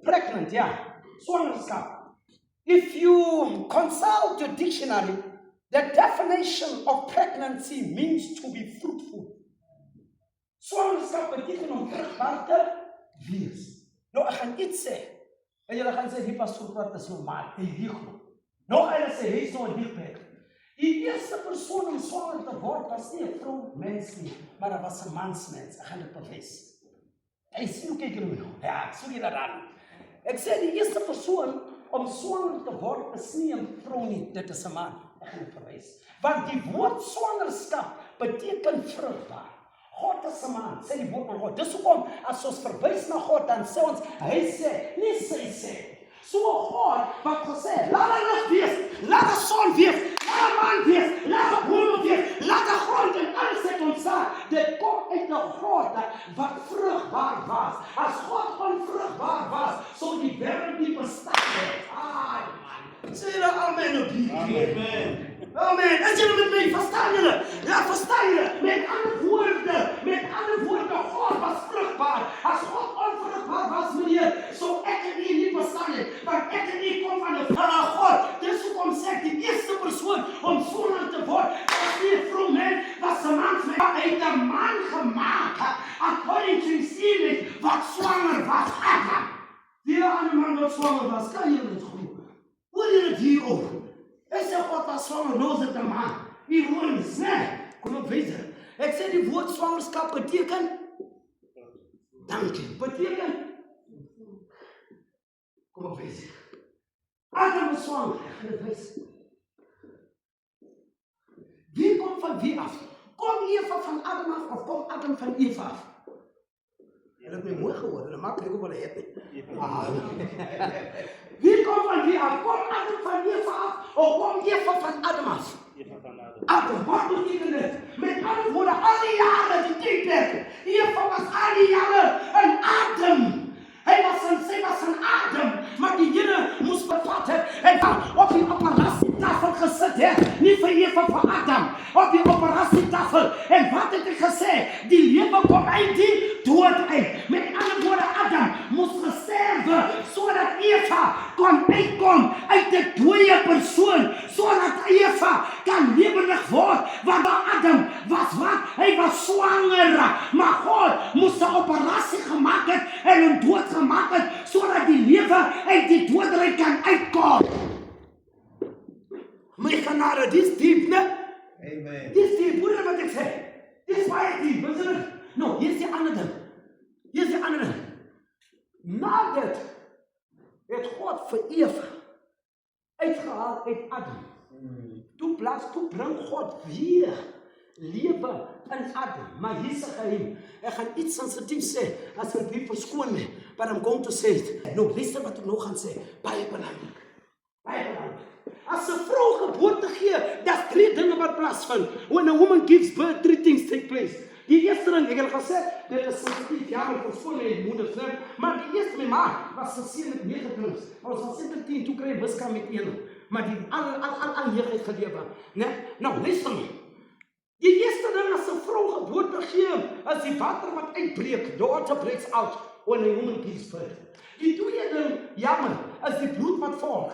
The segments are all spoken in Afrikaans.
pregnant, swangerskap. If you consult your dictionary, the definition of pregnancy means to be fruitful. Swangerskap beteken om vrugbaar te wees. Nou, ek gaan iets sê, en julle gaan sê, die pastoor wat is normaal, hy lieg nog. Nou, hulle sê, hy is nou 'n liegplek. Die eerste persoon om swanger te word was nie 'n vrouwmens nie, maar dat was 'n mansmens. Ek gaan dit bewys. Hy sê, hoe kyk julle nou? Ja, ek soek julle dan. Ek sê, die eerste persoon om swanger te word is nie 'n vrou nie, dit is 'n man. Ek gaan dit bewys. Want die woord swangerskap beteken vrugbaar. God is 'n man, sê die woord van God. Dis hoekom as ons verwys na God, dan sê ons, hy sê, nie sy sê. So God wat gesê, laat er lig wees, laat er son wees, laat er man wees, laat er boom wees, laat er grond en alles het ontstaan. Dit kom uit 'n grond wat vrugbaar was. As God onvrugbaar was, sou die wêreld nie bestaan het. Ai man, sê julle amen op die. Amen. Amen. As julle met my verstaan julle? Ja, verstaan julle? Met ander woorde, God was vrugbaar. As God onvrugbaar was, meneer, sou ek en u nie bestaan het. Want ek en u kom van 'n God. Dis hoekom sê ek die eerste persoon om swanger te word, was nie 'n vrou mens, was 'n man. Hy het 'n man gemaak, according to his image, wat swanger was. Die ander man wat swanger was, kan jy dit glo? Hoor jy dit hier ook? Ek sê God was swanger, nou is dit 'n man. Ironies, né? Kom op, weet jy. Ek sê die woord swangerskap beteken, dankie, beteken, kom op, weet jy. Adam is swanger, ek gaan dit wys. Wie kom van wie af? Kom Eva van Adam af, of kom Adam van Eva af? Julle het my mooi gehoor, hulle maak nie op hulle het nie. Wie kom van wie af? Kom Adam van Eva af, of kom Eva van Adam af? Adam, wat beteken dit? Met ander woorde, al die jare, die tydperk. Eva was al die jare een Adam. Sy was een Adam, maar die Here moes bevat het, en dan op die operasietafel gesit het, nie vir Eva, vir Adam, op die operasietafel, en wat het hy gesê? Die lewe kom uit die dood uit. Met ander woorde, Adam moes gesterwe, sodat Eva kon uitkom uit die dooie persoon, sodat Eva kan lewendig word, want Adam was wat? Hy was swanger, maar God moes 'n operasie gemaak het, en hom dood gemaak het, sodat die lewe uit die doodryk kan uitkom. My genade, dis diep, ne? Amen. Dis diep, hoor wat ek sê. Dis baie diep, weet jy? Nou, hier is die ander ding. Na dit het God vir Eva uitgehaal uit Adam. Toe bring God weer lewe in Adam. Maar hier is 'n geheim. Ek gaan iets sensitief sê, asseblief verskoon my, but I'm going to say it. Nou, luister wat ek nog gaan sê. Baie belangrik. As 'n vrou geboorte gee, daar's 3 dinge wat plaasvind. When a woman gives birth, 3 things take place. Die eerste ding, ek het gesê, dit is sensitief, maar verskoon my moeders, né? Maar die eerste, my ma was geseën met 9 kinders. Ons was 17, toe kry wiskunde met 1. Maar die al 9 het gelewe, né? Nou, luister my. Die eerste ding as 'n vrou geboorte gee, is die water wat uitbreek, the water breaks out when a woman gives birth. Die tweede ding, jammer, is die bloed wat volg.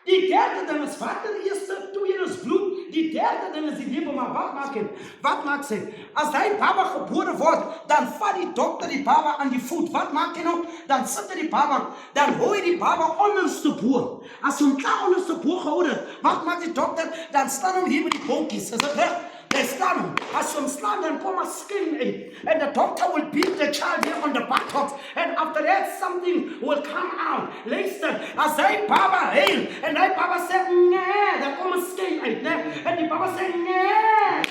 Die derde ding is water, eerste, tweede is bloed, die derde ding is die lewe, maar wat maak hy? Wat maak sy? As hy baba gebore word, dan vat die dokter die baba aan die voet. Wat maak hy nou? Dan sit hy die baba, dan hou hy die baba onderste bo. As hom klaar onderste bo gehou het, wat maak die dokter? Dan staan hom hier met die bonkies, is dit reg? They staan hom. As hom slaan, dan kom 'n skin in. And the doctor will beat the child here on the buttocks. And after that, something will come out. Luister, as hy baba heel, en hy baba sê, nee, dan kom 'n skin uit, né? En die baba sê, nee.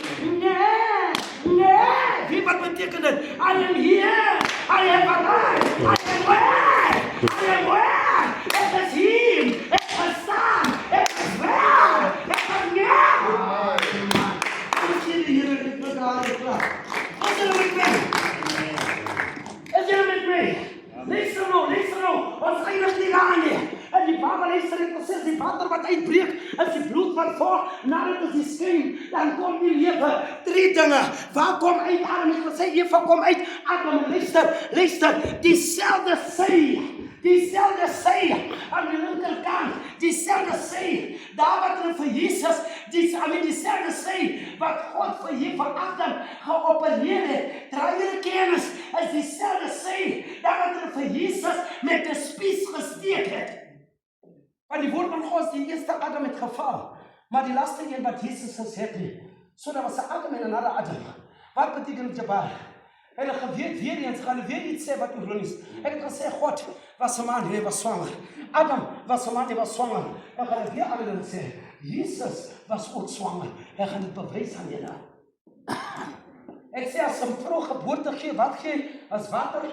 Wie wat beteken dit? I am here. I am alive. I am where? Ek is hier. Ek verstaan. Ek is wel. Ek is nie. Is julle met my? Luister nou, ons eindig nie daar nie. En die baba luister, ek sê, die water wat uitbreek, is die bloed wat volg, nadat is die skyn, dan kom die lewe. 3 dinge, waar kom uit Adam? Ek sê, Eva kom uit Adam, luister, dieselfde sy, Dieselfde sy aan die linkerkant, dieselfde sy, daar wat hulle vir Jesus, dieselfde sy wat God vir Adam geopereer het, draai julle kennis, is dieselfde sy, daar wat hulle vir Jesus met 'n spies gesteek het. Want die woord van God, die eerste Adam het geval, maar die laaste een wat Jesus gesê nie. So daar was 'n Adam en 'n ander Adam. Wat beteken Jabbar? Hulle geweet weer eens, gaan hulle weer iets sê wat ironies. Ek het gesê God was 'n man, hy was swanger. Adam was 'n man, hy was swanger. Ek gaan weer aan sê, Jesus was ook swanger. Hy gaan dit bewys aan julle. Ek sê as 'n vrou geboorte gee, wat gee as water,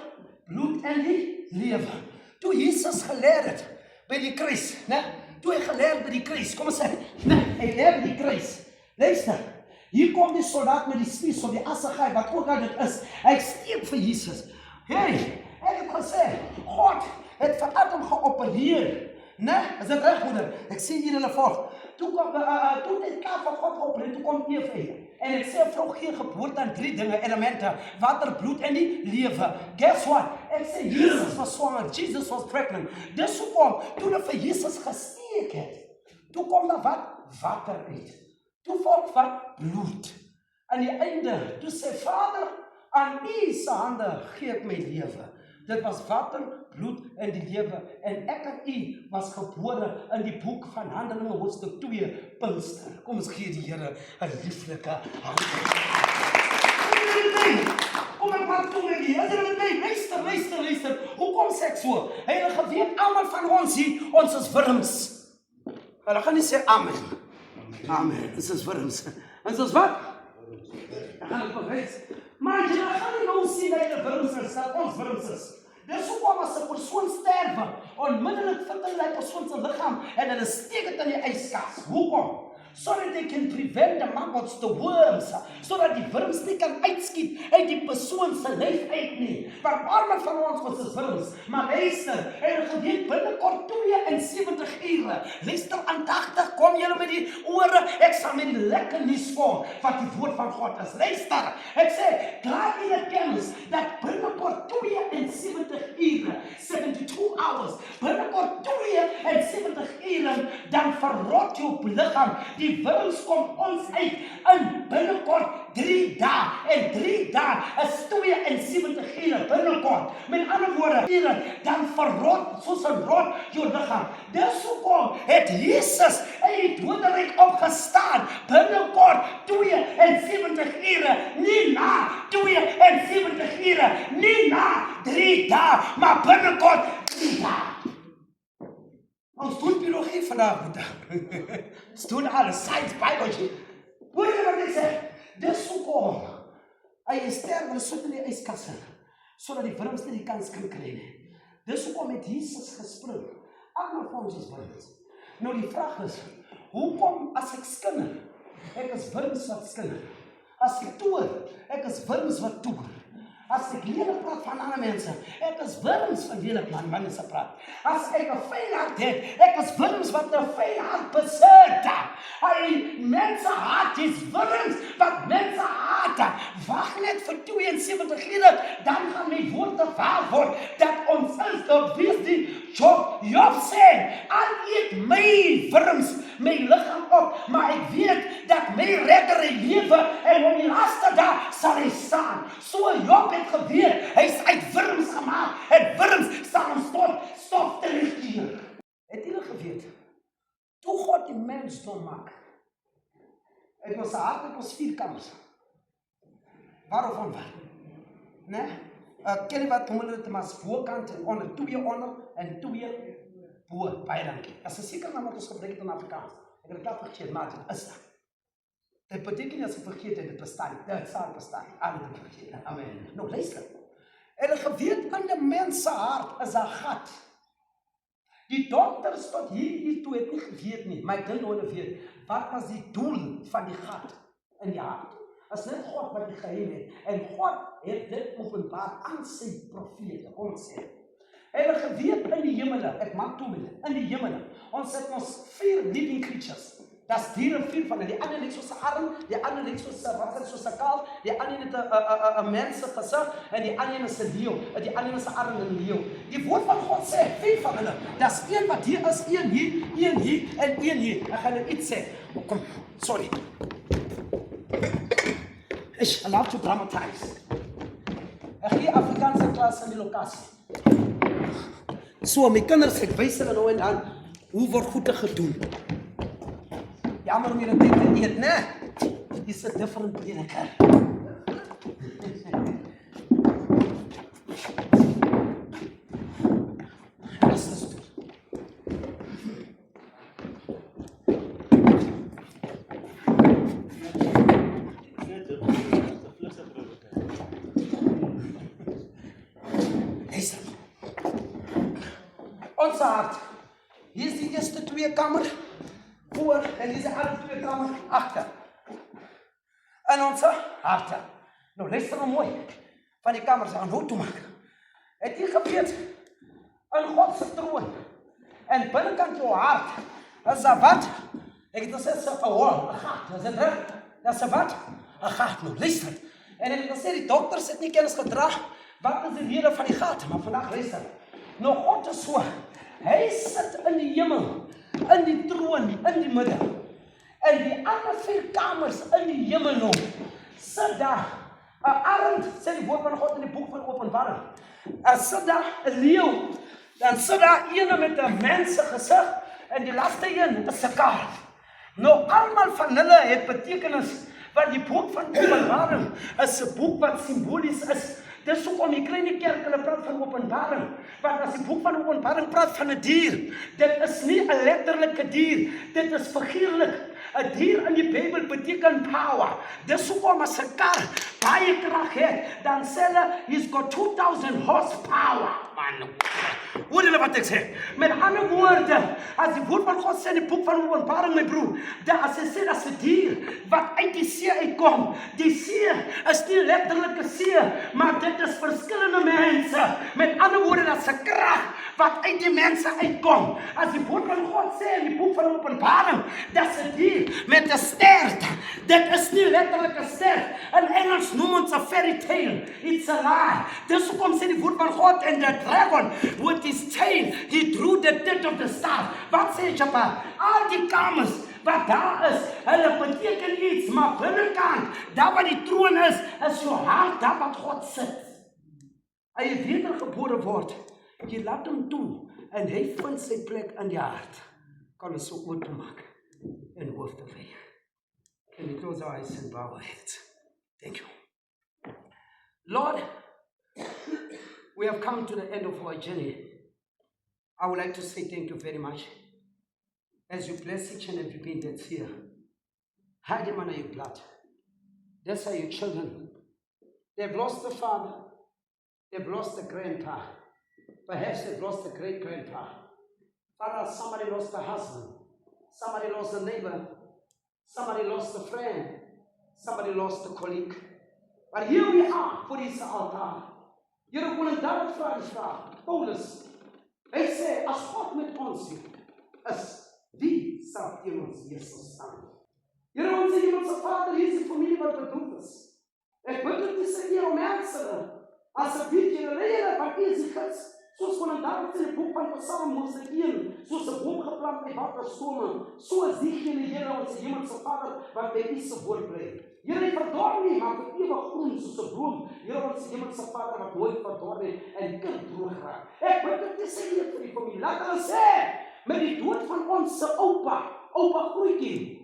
bloed en die lewe. Toe Jesus geleer het by die kruis, né? Toe hy geleer by die kruis, kom ons sê, né, hy leer by die kruis. Luister, hier kom die soldaat met die spies of die assegaai, wat ook al dit is. Hy steek vir Jesus. Hey, ek het gesê, God het vir Adam geopereer. Né? Is dit reg, moeder? Ek sê hier hulle volg. Toe kom dit klaar van God geopereer, toe kom Eva. En ek sê, vrou gee geboorte aan 3 dinge, elemente, water, bloed en die lewe. Guess what? Ek sê, Jesus was swanger, Jesus was pregnant. Dis hoekom, toe hulle vir Jesus gesteek het, toe kom daar wat? Water uit. Toe volg wat? Bloed. Aan die einde, toe sê Vader, aan U se hande gee ek my lewe. Dit was water, bloed en die lewe. En ek en U was gebore in die boek van Handelinge hoofstuk 2, Pinkster. Kom ons gee die Here 'n lieflike hand. Kom ek maak toe met die, is dit met my? Luister. Hoekom sê ek so? Heilige weet, almal van ons hier, ons is wurms. Hulle gaan nie sê amen. Amen, dit is wurms. En soos wat? Ek gaan het bewys. Maar jy gaan nie nou sien dat jy wurms is, dat ons wurms is. Dis hoekom as 'n persoon sterwe, onmiddellik vind hulle die persoon se liggaam en hulle steek dit in die yskas. Hoekom? So that they can prevent the maggots, the worms, so that die wurms nie kan uitskiet uit die persoon se lyf uit nie. Want almal van ons is wurms, maar luister, en geweet binnekort 72 ure, luister aandagtig, kom julle met die ore, ek sal met die lekker nuus kom, wat die woord van God is. Luister, ek sê, draai julle kennis, dat binnekort 72 ure, 72 hours, binnekort 72 ure, dan verrot jou liggaam. Die wurms kom ons uit in binnekort 3 dae. En 3 dae is 72 ure binnekort. Met ander woorde, dan verrot soos 'n rot jou liggaam. Dis hoekom het Jesus uit die doderyk opgestaan binnekort 72 ure, nie na 72 ure, nie na 3 dae, maar binnekort 3 dae. Ons doen biologie vandaag, ons doen alles, science, biology. Hoor jy wat ek sê? Dis hoekom hy sterf, hulle sit in die yskasse, sodat die wurms nie die kans kan kry nie. Dis hoekom het Jesus gespring. Almal van ons is wurms. Nou die vraag is, hoekom as ek skinder? Ek is wurms wat skinder. As ek toer, ek is wurms wat toer. As ek lelik praat van ander mense, ek is wurms van lelik man mense praat. As ek 'n vyand het, ek is wurms wat 'n vyand besit. Hy mense haat is wurms wat mense haat. Wag net vir 72 ure, dan gaan my woorde waar word, dat ons is op wees die Job sê, al eet my wurms my liggaam op, maar ek weet dat my redder lewe en op die laaste dag sal hy staan. So Job het geweet, hy is uit wurms gemaak, en wurms sal ons tot stof terugkeer. Het julle geweet, toe God die mensdom maak, het ons hart met ons 4 kamers. Waarvan wat? Nee? Ken jy wat, kom hulle dit maar voorkant en onder, 2 onder en 2 bo, baie dankie. As jy seker nou wat ons gebruik het in Afrikaans, ek het dit al vergeet, maar dit is dat. Dit beteken nie as ek vergeet het, dit bestaan nie, dit sal bestaan nie, alle dit vergeet, amen. Nou luister, en geweet in die mens se hart is 'n gat. Die dokters tot hier toe het nie geweet nie, maar ek dink hulle weet, wat was die doel van die gat in die hart? As net God wat die geheim het, en God het dit openbaar aan sy profete, kom ons sê. En geweet in die hemele, ek maak toe met dit, in die hemele, ons het ons 4 living creatures, Daar's diere vier van hulle. Die ander lyk soos 'n arm, die ander lyk soos 'n kaal, die ander het 'n mens se gesig en die ander is 'n leeu, en die ander is 'n arm en 'n leeu. Die woord van God sê vier van hulle. Daar's een wat hier is, een hier en een hier. Ek gaan net iets sê. Oh, kom, sorry. I love to dramatize. Ek gee Afrikaanse klas in die lokasie. So, my kinders, ek wys hulle nou en dan, hoe word goede gedoen? Jammer om jy dit te eet, né? Dis 'n different prediker. Ons hart. Hier is die eerste twee kamer voor en hier is die andere twee kamer agter. En ons harte. Nou luister nou mooi. Van die kamers aan hoe toe maak. Het jy geweet in God se troon en binnekant jou hart is daar wat? Ek het gesê 'n wall, 'n gat. Is dit reg? Dis 'n wat? 'n gat. Nou luister. En ek het gesê die dokters het nie kennis gedra wat is die rede van die gat, maar vandag luister. Nou God is so. Hy sit in die hemel, in die troon, in die midde. En die ander vier kamers in die hemel nog, sit daar 'n arend, sê die woord van God in die boek van Openbaring. Sit daar 'n leeu, dan sit daar een met 'n mens se gesig, en die laaste een is 'n kaart. Nou almal van hulle het betekenis, want die boek van Openbaring is 'n boek wat simbolies is. Dis hoekom die klein kerk hulle praat van Openbaring, want as die boek van Openbaring praat van 'n dier, dit is nie 'n letterlike dier, dit is figuurlik. 'n Dier in die Bybel beteken power. Dis hoekom as 'n kar baie krag het, dan sê hulle, he's got 2000 horsepower. Man, hoor julle wat ek sê? Met ander woorde, as die woord van God sê in die boek van Openbaring, my broer, dat as hy sê, dat is 'n dier wat uit die see uitkom. Die see is nie letterlike see, maar dit is verskillende mense. Met ander woorde, dat is 'n krag wat uit die mense uitkom. As die woord van God sê in die boek van Openbaring, dat is 'n dier met 'n stert. Dit is nie letterlik 'n stert. In Engels noem ons 'n fairy tale. It's a lie. Dis hoekom sê die woord van God, en the dragon with his tail, he drew the tit of the staff. Wat sê Jabba? Al die kamers wat daar is, hulle beteken iets, maar binnekant, daar waar die troon is jou hart, daar wat God sit. As jy wedergebore word, jy laat hom toe, en hy vind sy plek in die hart. Kan ons so oop maak en hoof te weeg. Can we close our eyes and bow our heads? Thank you. Lord, we have come to the end of our journey. I would like to say thank you very much. As you bless each and every being that's here, hide them under your blood. These are your children. They've lost the father. They've lost the grandpa. Perhaps they've lost the great-grandpa. Father, somebody lost a husband. Somebody lost a neighbor. Somebody lost a friend. Somebody lost a colleague. But here we are voor deze altaar. Here kon ek daarop vra, Paulus. Hy sê, as God met ons is, wie sal teen ons Jesus staan? Here, ons sê iemand se vader, hier is die familie wat bedoeld is. Ek bid dit is hier om mense, asseblief julle lede wat is die gids, soos kon ek daarop in die boek van Psalm 101, soos 'n boom geplant by waterstrome, so is diegene Here ons hemelse Vader wat by U se woord bly. Here, verdor nie, maar vir ewig groen soos 'n boom. Here ons hemelse Vader wat nooit verdor nie en kind droog raak. Ek bid dit is hier vir die familie. Laat hulle sê, met die dood van ons se oupa grootjie,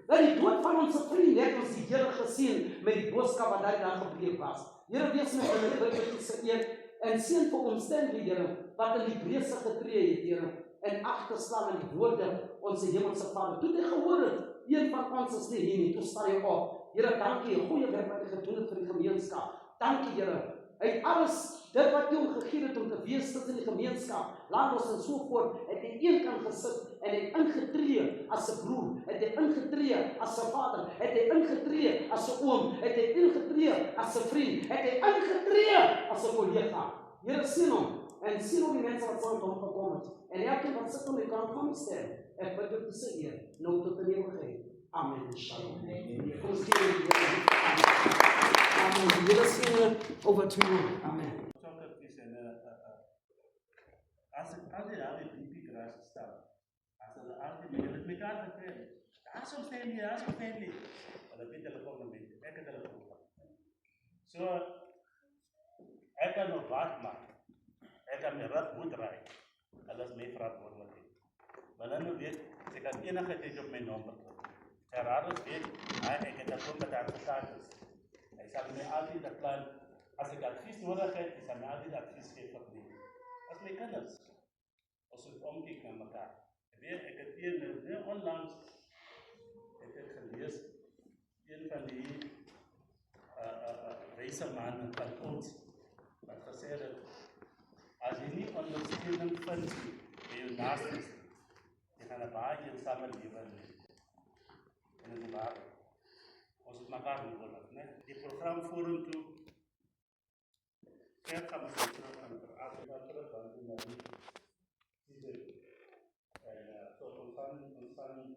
dat die dood van ons vriend het ons die Here gesien met die boodskap wat daai dag gepreek was. Here, wees met hulle bid se eer en seën vir ons Stanley, Here, wat in die Hebreëse getree het, Here, en agterslaan in die woorde ons hemelse Vader. Toe jy gehoor het, een van ons is nie hier nie, toe staan jy op. Here, dankie, 'n goeie werk wat jy gedoen het vir die gemeenskap. Dankie, Here. Uit alles, dit wat jy hom gegee het om te wees tot in die gemeenskap, laat ons en so voort, het hy een kant gesit, en hy ingetree as 'n broer, het hy ingetree as 'n vader, het hy ingetree as 'n oom, het hy ingetree as 'n vriend, het hy ingetree as 'n kollega. Here, sien hom, en sien hom die mense wat saam met hom gekom het, en elkeen wat sit om die kant van hom stem, Ek bid dit se eer, nou tot in ewigheid. Amen. Shalom. Amen. Julle sien over to you. Amen. Als ik altijd al die diepie kruis sta, als er altijd met elkaar gekregen, daar soms zijn die, daar soms zijn die. Maar dat weet je ook nog niet. Ik heb het ook. Zo, ik kan nog wat maken. Ik kan mijn rug goed rijden. En dat is mijn verantwoordelijkheid. Maar dan weet ik kan enige tijd op mijn nummer drukken. Gerardus weet, ik heb dat ook met de advocaat. Hij zal mij altijd dat plan, als ik advies nodig heb, hij zal mij altijd advies geven op die. Als mijn kinders. Als we omkijken naar elkaar. Ik heb hier onlangs gelezen, een van die wijze mannen van ons, wat gezegd heeft, als je niet ondersteuning vindt bij je naasten, je gaat een baie in samenleven. En dat is waar. Ons het elkaar nodig. Die programma voeren toe. Kijk, gaan we terug aan het Afrika terug, want we hebben ontvangen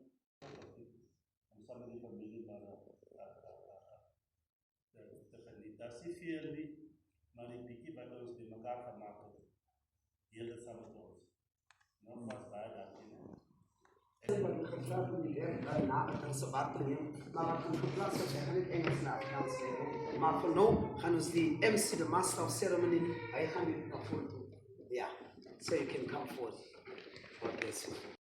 die familie naar te genieten. Dat is veel niet, maar ik denk dat ons bij elkaar gemaakt hebben. Heel het samen met ons. Nogmaals bij dat Ik heb gevraagd om die na-Afrikaanse waard te nemen, maar wat we geplaatst hebben, gaan niet Engels naar Afrikaans leren. Maar voor nu gaan we die MC, de Master of Ceremony, hij gaat niet naar voren toe. Ja, so you can come forward. God bless you.